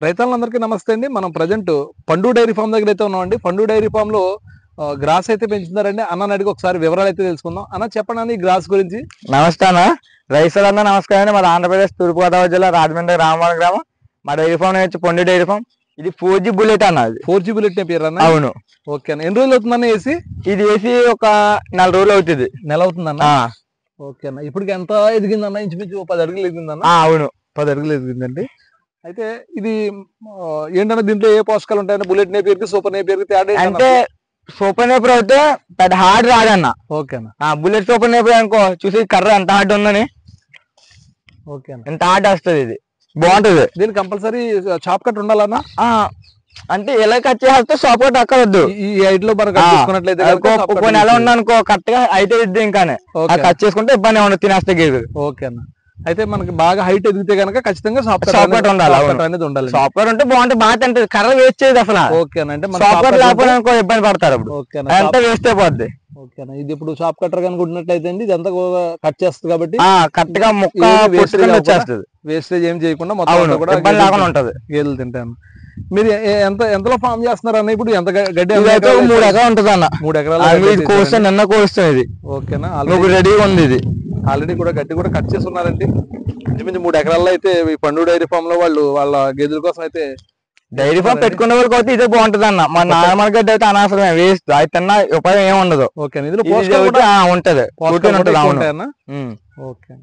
రైతులందరికీ నమస్తే అండి. మనం ప్రజెంట్ పండు డైరీ ఫామ్ దగ్గర అయితే ఉన్నామండి. పండు డైరీ ఫామ్ లో గ్రాస్ అయితే పెంచుతున్నారండి. అన్నని అడిగి ఒకసారి వివరాలు అయితే తెలుసుకుందాం. అన్న చెప్పండి అన్న ఈ గ్రాస్ గురించి. నమస్తే అన్న, రైతులందరూ నమస్కారం అండి. మాది ఆంధ్రప్రదేశ్ తూర్పుగోదావరి జిల్లా రాజమండ్రి రామవరం గ్రామం. మా డైరీ ఫామ్ వచ్చి పొండి డైరీ ఫామ్. ఇది 4G బుల్లెట్ అన్న. అది 4G బుల్లెట్ పేరు అన్న? అవును. ఓకే అన్న. ఎన్ని రోజులు అవుతుందన్న వేసి? ఇది వేసి ఒక 4 రోజులు అవుతుంది. నెల అవుతుందన్న? ఓకే అన్న. ఇప్పటికి ఎంత ఎదిగిందన్న? ఇంచుమించు 10 అడుగులు ఎదిగిందన్న? అవును, 10 అడుగులు ఎదిగిందండి. అయితే ఇది ఏంటన్నా దీంట్లో ఏ పోషకాలు ఉంటాయన్న? బుల్లెట్ నేపియర్కి సూపర్ నేపియర్కి తేడా అంటే సూపర్ నేపర్ అయితే పెద్ద హార్డ్ రాదన్న. ఓకేనా. బుల్లెట్ సూపర్ నేపర్ అనుకో, చూసి కర్ర ఎంత హార్డ్ ఉందని. ఓకే అన్న. ఎంత హార్డ్ వస్తుంది, ఇది బాగుంటది. దీనికి కంపల్సరీ చాప్ కట్ ఉండాలన్నా? అంటే ఎలా కట్ చేస్తే షాప్ కట్ అక్కర్వద్దు. ఈ హైట్ లో మనం కట్ చేసుకున్నట్లయితే కొన్ని ఎలా ఉందనుకో కరెక్ట్ గా అయితే ఇద్ది ఇంకానే కట్ చేసుకుంటే ఇబ్బంది ఉండదు, తినేస్తే గేదె. ఓకే అన్న. అయితే మనకి బాగా హైట్ ఎదిగితే కనుక ఖచ్చితంగా షాప్ కట్ ఉండాలి అనేది ఉండాలి. షాప్ కట్ ఉంటే బాగుంటుంది, బాగా తింటది. కర్ర వేస్ట్ చేయదు అసలు. ఓకే అన్న. అంటే షాప్ కట్ లేకపోతే అనుకో ఇబ్బంది పడతారు అప్పుడు. అంతా వేస్ట్ అయిపోద్ది. ఓకే అన్న. ఇది ఇప్పుడు షాప్ కట్టర్ కనుకుంటున్నట్లయితే అండి ఇదంతా కట్ చేస్తుంది కాబట్టి కరెక్ట్ గా ముక్క వచ్చేస్తుంది. వేస్టేజ్ ఏం చేయకుండా మొత్తం కూడా ఇబ్బంది లేకుండా ఉంటది. గేదెలు తింటాను. మీరు ఎంతలో ఫామ్ చేస్తున్నారు అన్న? ఇప్పుడు ఎంత గడ్డి? 3 ఎకరాలు ఉంటది అన్న. 3 ఎకరాలు కోస్తే నిన్న కోస్తుంది ఇది. ఓకేనా. రెడీగా ఉంది ఇది. ఆల్రెడీ కూడా గడ్డి కూడా కట్ చేస్తున్నారండి. ఇంచుమించు 3 ఎకరాల్లో అయితే ఈ పండు డైరీ ఫామ్ లో వాళ్ళ గేదెల కోసం అయితే డైరీ ఫామ్ పెట్టుకునే వాళ్ళకి అయితే ఇదే బాగుంటది అన్న. మన నార్మల్ గడ్డి అయితే అనవసరమే, వేస్ట్. అది తిన్నా ఉపయోగం ఏమి ఉండదు. ఓకే. ఇందులో ఉంటది. ఓకే.